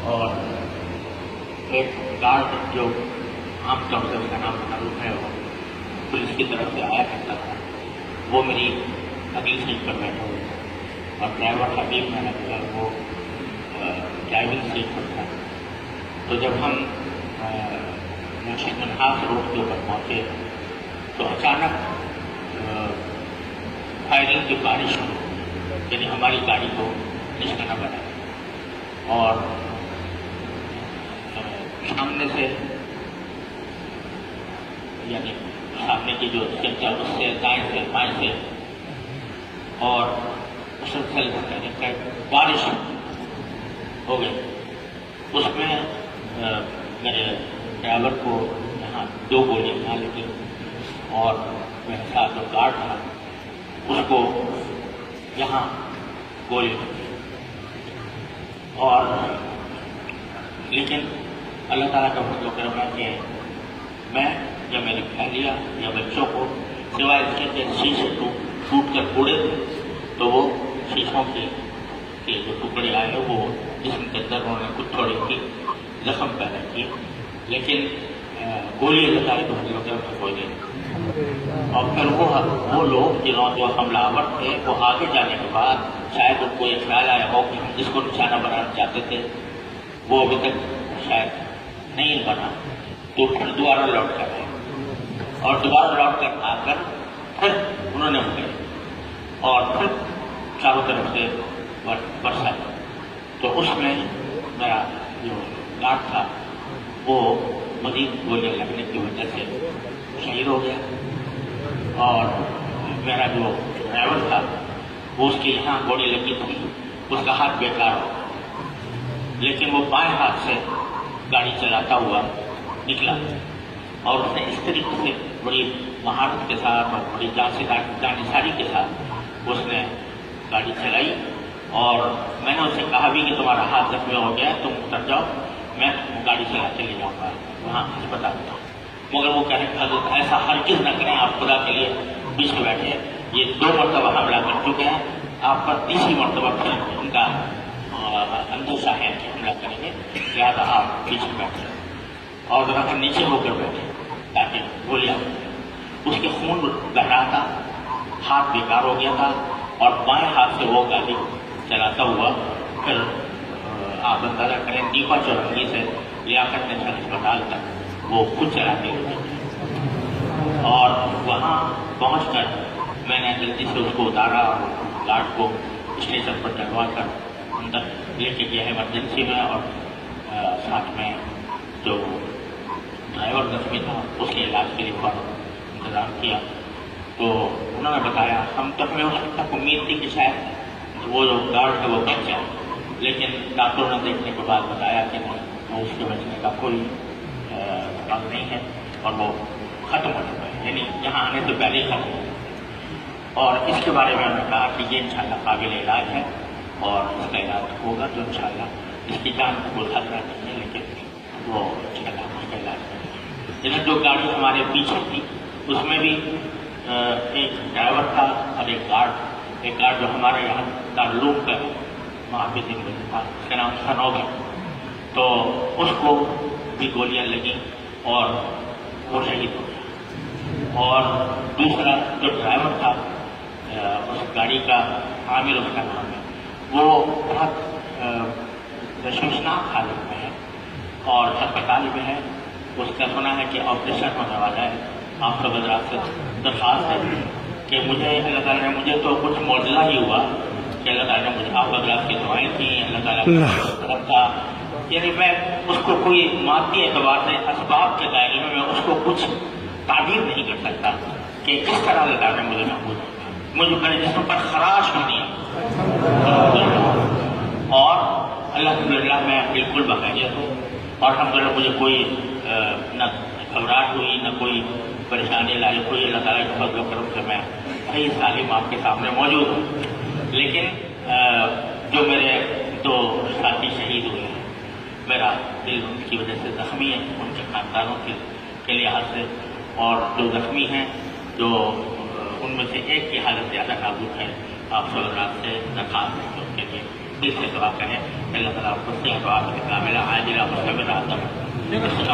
اور ایک گارڈ جو عام طور سے اس کا نام معروف ہے وہ پولیس کی طرف سے آیا کرتا تھا، وہ میری اگلی سیٹ پر بیٹھا ہوا تھا، اور ڈرائیور حبیب محمد وہ ڈرائیونگ سیٹ پر تھا۔ تو جب ہم منشی منہاس روڈ کے اوپر پہنچے تو اچانک فائرنگ کی بارش ہوئی، یعنی ہماری گاڑی کو نشانہ بنا، اور سامنے سے یعنی سامنے کی جو چرچا اس سے دائیں سے بائیں سے اور مسلسل بارش ہو گئی۔ اس میں میرے ڈرائیور کو یہاں 2 گولیاں یہاں لگی، اور میرے ساتھ جو گارڈ تھا اس کو یہاں گولی لگی، اور لیکن اللہ تعالیٰ کا فضل و کرم ہے کہ میں یا میری اہلیہ یا بچوں کو سوائے اس کے شیشے ٹوٹ کر اڑے تھے، تو وہ شیشوں کے جو ٹکڑے آئے وہ جسم کے اندر انہوں نے کچھ تھوڑے کی زخم پیدا کیے، لیکن گولی لگائی تو فضل و کرم سے کوئی نہیں۔ اور پھر وہ لوگ جنہوں جو حملہ آور تھے وہ آگے جانے کے بعد شاید ان کو یہ خیال آیا ہو کہ ہم جس کو نشانہ بنانا چاہتے تھے وہ ابھی تک شاید نہیں بنا، تو پھر دوبارہ لوٹ کر آئے، اور دوبارہ لوٹ کر آ کر پھر انہوں نے مجھے اور پھر چاروں طرف سے برسا، تو اس میں میرا جو گارڈ تھا وہ مزید گولیاں لگنے کی وجہ سے شہید ہو گیا، اور میرا جو ڈرائیور تھا وہ اس کے یہاں گولی لگی تھی، اس کا ہاتھ بیکار ہو گیا، لیکن وہ بائیں ہاتھ سے گاڑی چلاتا ہوا نکلا، اور اس نے اس طریقے سے بڑی مہارت کے ساتھ اور بڑی جانساری کے ساتھ اس نے گاڑی چلائی، اور میں نے اسے کہا بھی کہ تمہارا ہاتھ زخمی ہو گیا ہے، تم اتر جاؤ، میں گاڑی چلا کے لے جاؤں گا وہاں ہسپتال میں، مگر وہ کہنے کہ حضرت ایسا ہرگز نہ کریں، آپ خدا کے لیے پیچھے بیٹھے، یہ 2 مرتبہ حملہ کر چکے ہیں، آپ پر تیسری مرتبہ پھر ان کا اندیشہ ہے کہ حملہ کریں گے، لہٰذا آپ پیچھے بیٹھے اور ذرا نیچے ہو کر بیٹھے تاکہ گولیاں، اس کے خون بہ رہا تھا، ہاتھ بیکار ہو گیا تھا، اور بائیں ہاتھ سے وہ گاڑی چلاتا ہوا پھر آپ اندازہ کریں دیپا چورنگی سے لیاقت نیشنل ہسپتال تک وہ خود چلاتے ہوئے، اور وہاں پہنچ کر میں نے جلدی سے اس کو اتارا اور گارڈ کو اسٹیشن پر چڑھوا کر اندر لے کے گیا ایمرجنسی میں، اور ساتھ میں جو ڈرائیور زخمی تھا اس کے علاج کے لیے فوراً انتظام کیا۔ تو انہوں نے بتایا، ہم تو ہمیں اس وقت تک امید تھی کہ شاید وہ جو گارڈ ہے وہ بچ جائے، لیکن ڈاکٹروں نے دیکھنے کے بعد بتایا کہ نہیں، وہ اس کے بچنے کا کوئی سبب نہیں ہے، اور وہ ختم ہو چکا ہے، یعنی یہاں آنے سے پہلے ہی ختم ہو گیا۔ اور اس کے بارے میں ہم نے کہا کہ یہ انشاءاللہ قابل علاج ہے، اور اس کا علاج ہوگا تو انشاءاللہ اس کی جان کو کوئی خطرہ نہیں ہے، لیکن وہ انشاءاللہ اس کا علاج کرے گا۔ لیکن جو گاڑی ہمارے پیچھے تھی اس میں بھی ایک ڈرائیور تھا اور ایک گارڈ جو ہمارے یہاں دارالعلوم کا محافظ تھا، اس کا نام سنوگر، تو اس کو بھی گولیاں لگیں اور وہ شہید ہو گیا۔ اور دوسرا جو ڈرائیور تھا اس گاڑی کا، عامر اس کا نام ہے، وہ بہت تشویشناک حالت میں ہے اور ہسپتال میں ہے، اس کا سنا ہے کہ آپریشن ہونے والا ہے۔ آپ سب حضرات سے درخواست ہے کہ مجھے اللہ تعالیٰ نے، مجھے تو کچھ معجزہ ہی ہوا کہ اللہ تعالیٰ نے مجھے، آپ حضرات کی دعائیں تھیں، اللہ تعالیٰ کا، یعنی میں اس کو کوئی مادی اعتبار سے اسباب کے دائرے میں اس کو کچھ تعبیر نہیں کر سکتا کہ کس طرح اللہ تعالیٰ نے مجھے محفوظ کیا، مجھے میرے جسم پر خراش بھی نہیں، اور الحمدللہ میں بالکل بخیریت ہوں، اور الحمدللہ مجھے کوئی نہ گھبراہٹ ہوئی نہ کوئی پریشانی لاحق ہوئی، اللہ تعالیٰ کے فضل و کرم سے میں صحیح سالم آپ کے سامنے موجود ہوں۔ لیکن جو میرے 2 ساتھی شہید ہوئے ہیں، میرا دل ان کی وجہ سے زخمی ہے، ان کے خاندانوں کے لحاظ سے، اور جو زخمی ہیں جو ان میں سے ایک کی حالت زیادہ نازک ہے، آپ سب حضرات سے درخواست ہے کہ ان کے لیے دل سے دعا کریں کہ اللہ تعالیٰ آپ کو صحت و عافیت کاملہ عاجلہ مستمرہ عطا فرمائے.